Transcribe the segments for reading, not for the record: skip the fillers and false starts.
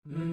ایک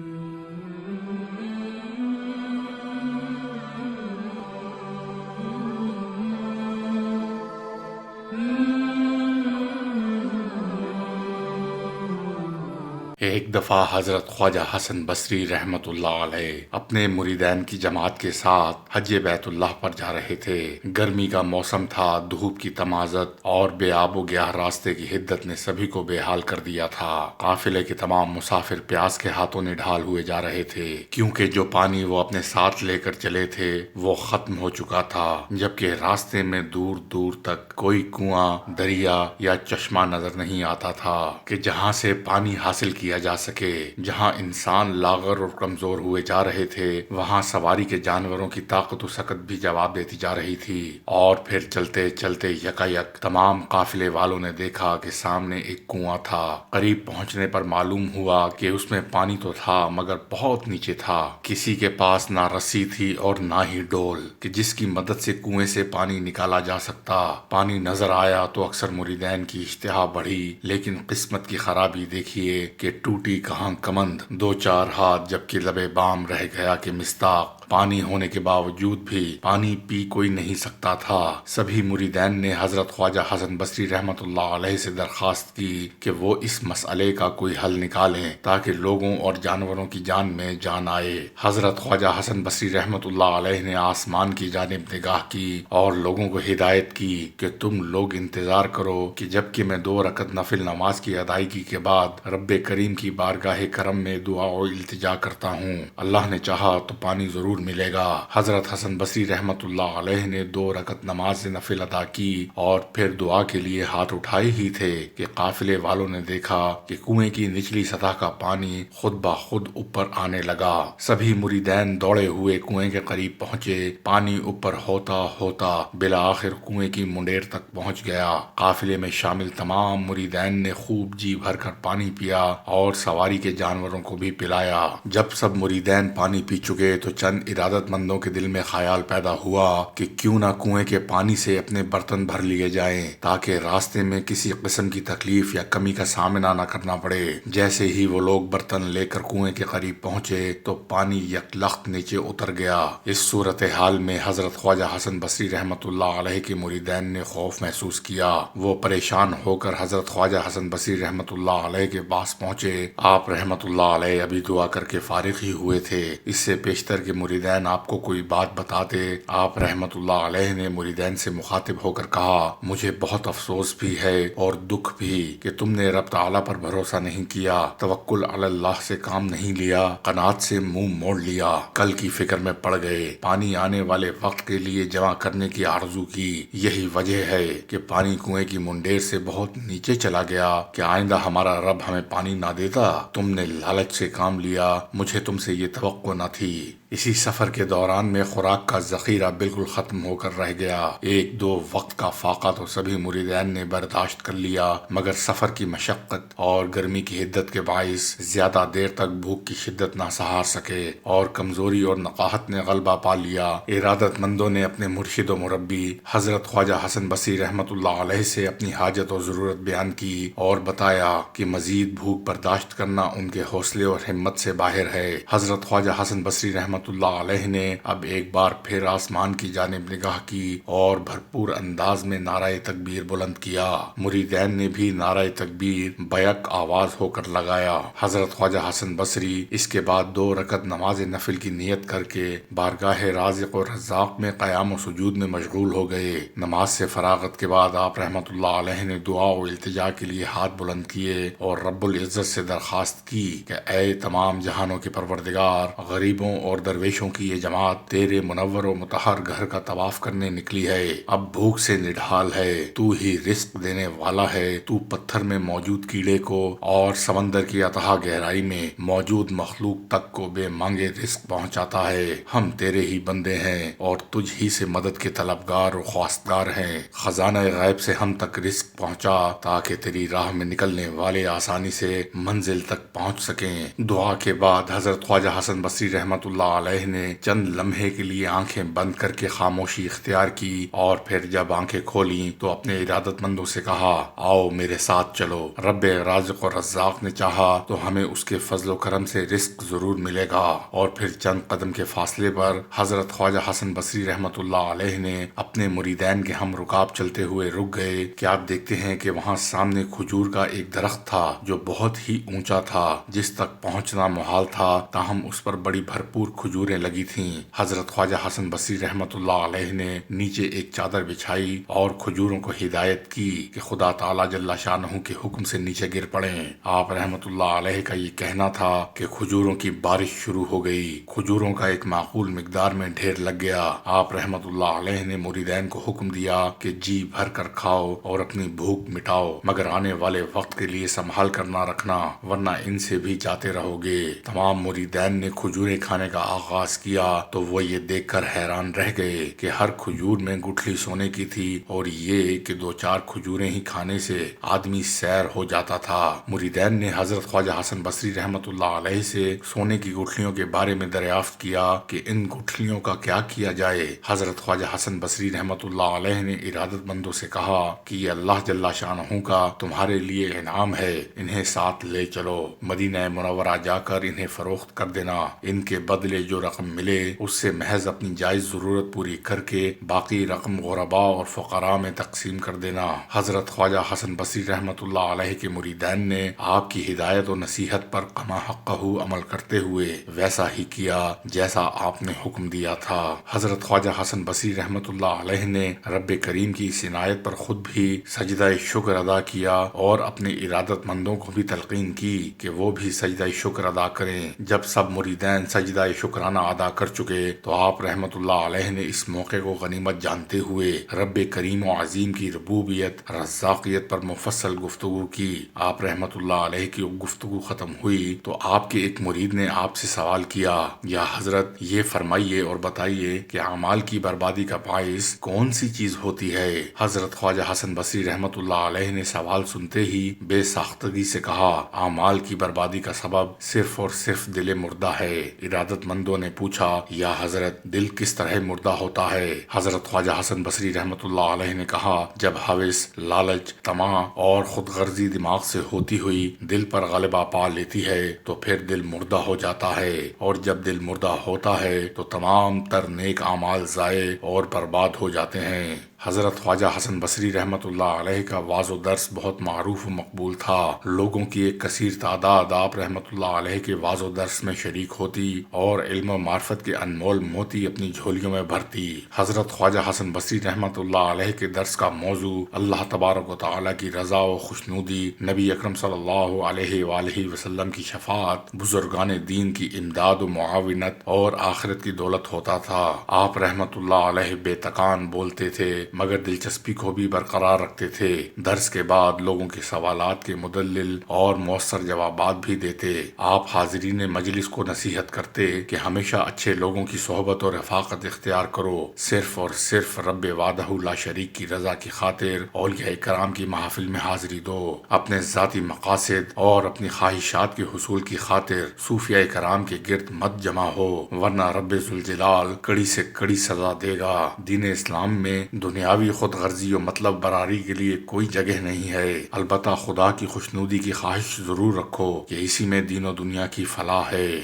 دفعہ حضرت خواجہ حسن بصری رحمت اللہ علیہ اپنے مریدین کی جماعت کے ساتھ حج بیت اللہ پر جا رہے تھے۔ گرمی کا موسم تھا، دھوپ کی تمازت اور بے آب و گیاہ راستے کی حدت نے سبھی کو بے حال کر دیا تھا۔ قافلے کے تمام مسافر پیاس کے ہاتھوں نڈھال ہوئے جا رہے تھے، کیونکہ جو پانی وہ اپنے ساتھ لے کر چلے تھے وہ ختم ہو چکا تھا، جبکہ راستے میں دور دور تک کوئی کنواں، دریا یا چشمہ نظر نہیں آتا تھا کہ جہاں سے پانی حاصل کیا جا سکے۔ جہاں انسان لاغر اور کمزور ہوئے جا رہے تھے، وہاں سواری کے جانوروں کی طاقت و سکت بھی جواب دیتی جا رہی تھی۔ اور پھر چلتے چلتے یکایک تمام قافلے والوں نے دیکھا کہ سامنے ایک کنواں تھا۔ قریب پہنچنے پر معلوم ہوا کہ اس میں پانی تو تھا مگر بہت نیچے تھا۔ کسی کے پاس نہ رسی تھی اور نہ ہی ڈول کہ جس کی مدد سے کنویں سے پانی نکالا جا سکتا۔ پانی نظر آیا تو اکثر مریدین کی اشتہا بڑھی، لیکن قسمت کی خرابی دیکھیے کہ ٹوٹی کہاں کمند، دو چار ہاتھ جبکہ لبے بام رہ گیا کہ مصداق۔ پانی ہونے کے باوجود بھی پانی پی کوئی نہیں سکتا تھا۔ سبھی مریدین نے حضرت خواجہ حسن بصری رحمت اللہ علیہ سے درخواست کی کہ وہ اس مسئلے کا کوئی حل نکالیں تاکہ لوگوں اور جانوروں کی جان میں جان آئے۔ حضرت خواجہ حسن بصری رحمت اللہ علیہ نے آسمان کی جانب نگاہ کی اور لوگوں کو ہدایت کی کہ تم لوگ انتظار کرو کہ جب کہ میں 2 رکعت نفل نماز کی ادائیگی کے بعد رب کریم کی بارگاہ کرم میں دعا و التجا کرتا ہوں، اللہ نے چاہا تو پانی ضرور ملے گا۔ حضرت حسن بصری رحمت اللہ علیہ نے 2 رکعت نماز نفل ادا کی اور پھر دعا کے لیے ہاتھ اٹھائے ہی تھے کہ قافلے والوں نے دیکھا کہ کنویں کی نچلی سطح کا پانی خود بخود اوپر آنے لگا۔ سبھی مریدین دوڑے ہوئے کنویں کے قریب پہنچے۔ پانی اوپر ہوتا ہوتا بالآخر کنویں کی منڈیر تک پہنچ گیا۔ قافلے میں شامل تمام مریدین نے خوب جی بھر کر پانی پیا اور سواری کے جانوروں کو بھی پلایا۔ جب سب مریدین پانی پی چکے تو چند ارادت مندوں کے دل میں خیال پیدا ہوا کہ کیوں نہ کنویں کے پانی سے اپنے برتن بھر لیے جائیں تاکہ راستے میں کسی قسم کی تکلیف یا کمی کا سامنا نہ کرنا پڑے۔ جیسے ہی وہ لوگ برتن لے کر کنویں کے قریب پہنچے تو پانی یکلخت نیچے اتر گیا۔ اس صورتحال میں حضرت خواجہ حسن بصری رحمت اللہ علیہ کے مریدین نے خوف محسوس کیا۔ وہ پریشان ہو کر حضرت خواجہ حسن بصری رحمت اللہ علیہ کے پاس پہنچے۔ آپ رحمت اللہ علیہ ابھی دعا کر کے فارغ ہی ہوئے تھے۔ اس سے پیشتر کے مریدین آپ کو کوئی بات بتاتے۔ آپ رحمت اللہ علیہ نے مریدین سے مخاطب ہو کر کہا، مجھے بہت افسوس بھی ہے اور دکھ بھی کہ تم نے رب تعالیٰ پر بھروسہ نہیں کیا، توکل علی اللہ سے کام نہیں لیا، قناعت سے منہ موڑ لیا، کل کی فکر میں پڑ گئے، پانی آنے والے وقت کے لیے جمع کرنے کی آرزو کی۔ یہی وجہ ہے کہ پانی کنویں کی منڈیر سے بہت نیچے چلا گیا کہ آئندہ ہمارا رب ہمیں پانی نہ دیتا۔ تم نے لالچ سے کام لیا، مجھے تم سے یہ توقع نہ تھی۔ اسی سفر کے دوران میں خوراک کا ذخیرہ بالکل ختم ہو کر رہ گیا۔ 1-2 وقت کا فاقہ تو سبھی مریدین نے برداشت کر لیا، مگر سفر کی مشقت اور گرمی کی حدت کے باعث زیادہ دیر تک بھوک کی شدت نہ سہار سکے اور کمزوری اور نقاہت نے غلبہ پا لیا۔ ارادت مندوں نے اپنے مرشد و مربی حضرت خواجہ حسن بصری رحمت اللہ علیہ سے اپنی حاجت و ضرورت بیان کی اور بتایا کہ مزید بھوک برداشت کرنا ان کے حوصلے اور ہمت سے باہر ہے۔ حضرت خواجہ حسن بصری رحمت اللہ علیہ نے اب ایک بار پھر آسمان کی جانب نگاہ کی اور بھرپور انداز میں نعرہ تکبیر بلند کیا۔ مریدین نے بھی نعرہ تکبیر بیک آواز ہو کر لگایا۔ حضرت خواجہ حسن بصری اس کے بعد 2 رکعت نماز نفل کی نیت کر کے بارگاہ رازق و رزاق میں قیام و سجود میں مشغول ہو گئے۔ نماز سے فراغت کے بعد آپ رحمت اللہ علیہ نے دعا و التجا کے لیے ہاتھ بلند کیے اور رب العزت سے درخواست کی کہ اے تمام جہانوں کے پروردگار، غریبوں اور درویشوں کی یہ جماعت تیرے منور و مطہر گھر کا طواف کرنے نکلی ہے، اب بھوک سے نڈھال ہے، تو ہی رزق دینے والا ہے، تو پتھر میں موجود کیڑے کو اور سمندر کی اتھاہ گہرائی میں موجود مخلوق تک کو بے مانگے رزق پہنچاتا ہے۔ ہم تیرے ہی بندے ہیں اور تجھ ہی سے مدد کے طلبگار و خواستگار ہیں، خزانہ غیب سے ہم تک رزق پہنچا تاکہ تیری راہ میں نکلنے والے آسانی سے منزل تک پہنچ سکیں۔ دعا کے بعد حضرت خواجہ حسن بصری رحمت اللہ علیہ نے چند لمحے کے لیے آنکھیں بند کر کے خاموشی اختیار کی، اور پھر جب آنکھیں کھولیں تو اپنے ارادت مندوں سے کہا، آؤ میرے ساتھ چلو، رب رازق و رزاق نے چاہا تو ہمیں اس کے فضل و کرم سے رزق ضرور ملے گا۔ اور پھر چند قدم کے فاصلے پر حضرت خواجہ حسن بصری رحمت اللہ علیہ نے اپنے مریدین کے ہم رکاب چلتے ہوئے رک گئے کہ آپ دیکھتے ہیں کہ وہاں سامنے کھجور کا ایک درخت تھا جو بہت ہی اونچا تھا، جس تک پہنچنا محال تھا، تاہم اس پر بڑی بھرپور کھجوریں لگی تھیں۔ حضرت خواجہ حسن بصری رحمت اللہ علیہ نے نیچے ایک چادر بچھائی اور کھجوروں کو ہدایت کی کہ خدا تعالی جل شانہ کے حکم سے نیچے گر پڑیں۔ آپ رحمت اللہ علیہ کا یہ کہنا تھا کہ کھجوروں کی بارش شروع ہو گئی، کھجوروں کا ایک معقول مقدار میں ڈھیر لگ گیا۔ آپ رحمت اللہ علیہ نے مریدین کو حکم دیا کہ جی بھر کر کھاؤ اور اپنی بھوک مٹاؤ، مگر آنے والے وقت کے لیے سنبھال کر نہ رکھنا، ورنہ ان سے بھی جاتے رہو گے۔ تمام مریدین نے کھجوریں کھانے کا آغاز کیا تو وہ یہ دیکھ کر حیران رہ گئے کہ ہر کھجور میں گٹھلی سونے کی تھی، اور یہ کہ دو چار کھجوریں ہی کھانے سے آدمی سیر ہو جاتا تھا۔ مریدین نے حضرت خواجہ حسن بصری رحمت اللہ علیہ سے سونے کی گٹھلیوں کے بارے میں دریافت کیا کہ ان گٹھلیوں کا کیا کیا جائے۔ حضرت خواجہ حسن بصری رحمت اللہ علیہ نے ارادت مندوں سے کہا کہ یہ اللہ جل شانہ کا تمہارے لیے انعام ہے، انہیں ساتھ لے چلو، مدینہ منورہ جا کر انہیں فروخت کر دینا، ان کے بدلے جو رقم ملے اس سے محض اپنی جائز ضرورت پوری کر کے باقی رقم غرباء اور فقراء میں تقسیم کر دینا۔ حضرت خواجہ حسن بصری رحمت اللہ علیہ کے مریدین نے آپ کی ہدایت و نصیحت پر کما حقہ عمل کرتے ہوئے ویسا ہی کیا جیسا آپ نے حکم دیا تھا۔ حضرت خواجہ حسن بصری رحمت اللہ علیہ نے رب کریم کی اس عنایت پر خود بھی سجدہ شکر ادا کیا اور اپنے ارادت مندوں کو بھی تلقین کی کہ وہ بھی سجدہ شکر ادا کریں۔ جب سب مریدین سجدہ شکرانہ ادا کر چکے تو آپ رحمت اللہ علیہ نے اس موقع کو غنیمت جانتے ہوئے رب کریم و عظیم کی ربوبیت، رزاقیت پر مفصل گفتگو کی۔ آپ رحمت اللہ علیہ کی گفتگو ختم ہوئی تو آپ کے ایک مرید نے آپ سے سوال کیا، یا حضرت یہ فرمائیے اور بتائیے کہ اعمال کی بربادی کا باعث کون سی چیز ہوتی ہے؟ حضرت خواجہ حسن بصری رحمت اللہ علیہ نے سوال سنتے ہی بے ساختگی سے کہا، اعمال کی بربادی کا سبب صرف اور صرف دل مردہ ہے۔ ارادت مندوں نے پوچھا، یا حضرت دل کس طرح مردہ ہوتا ہے؟ حضرت خواجہ حسن بصری رحمت اللہ علیہ نے کہا، جب ہوس، لالچ، طمع اور خود غرضی دماغ سے ہوتی ہوئی دل پر غلبہ پا لیتی ہے تو پھر دل مردہ ہو جاتا ہے، اور جب دل مردہ ہوتا ہے تو تمام تر نیک اعمال ضائع اور برباد ہو جاتے ہیں۔ حضرت خواجہ حسن بصری رحمت اللہ علیہ کا واعظ و درس بہت معروف و مقبول تھا۔ لوگوں کی ایک کثیر تعداد آپ رحمت اللہ علیہ کے واعظ و درس میں شریک ہوتی اور علم و معرفت کے انمول موتی اپنی جھولیوں میں بھرتی۔ حضرت خواجہ حسن بصری رحمت اللہ علیہ کے درس کا موضوع اللہ تبارک و تعالی کی رضا و خوشنودی، نبی اکرم صلی اللہ علیہ وآلہ وسلم کی شفاعت، بزرگان دین کی امداد و معاونت اور آخرت کی دولت ہوتا تھا۔ آپ رحمت اللہ علیہ بے تکان بولتے تھے مگر دلچسپی کو بھی برقرار رکھتے تھے۔ درس کے بعد لوگوں کے سوالات کے مدلل اور مؤثر جوابات بھی دیتے۔ آپ حاضرین مجلس کو نصیحت کرتے کہ ہمیشہ اچھے لوگوں کی صحبت اور رفاقت اختیار کرو، صرف اور صرف رب وحدہ لا شریک کی رضا کی خاطر اولیاء کرام کی محافل میں حاضری دو، اپنے ذاتی مقاصد اور اپنی خواہشات کے حصول کی خاطر صوفیاء کرام کے گرد مت جمع ہو، ورنہ رب ذوالجلال کڑی سے کڑی سزا دے گا۔ دین اسلام میں دنیاوی خود غرضی و مطلب براری کے لیے کوئی جگہ نہیں ہے، البتہ خدا کی خوشنودی کی خواہش ضرور رکھو کہ اسی میں دین و دنیا کی فلاح ہے۔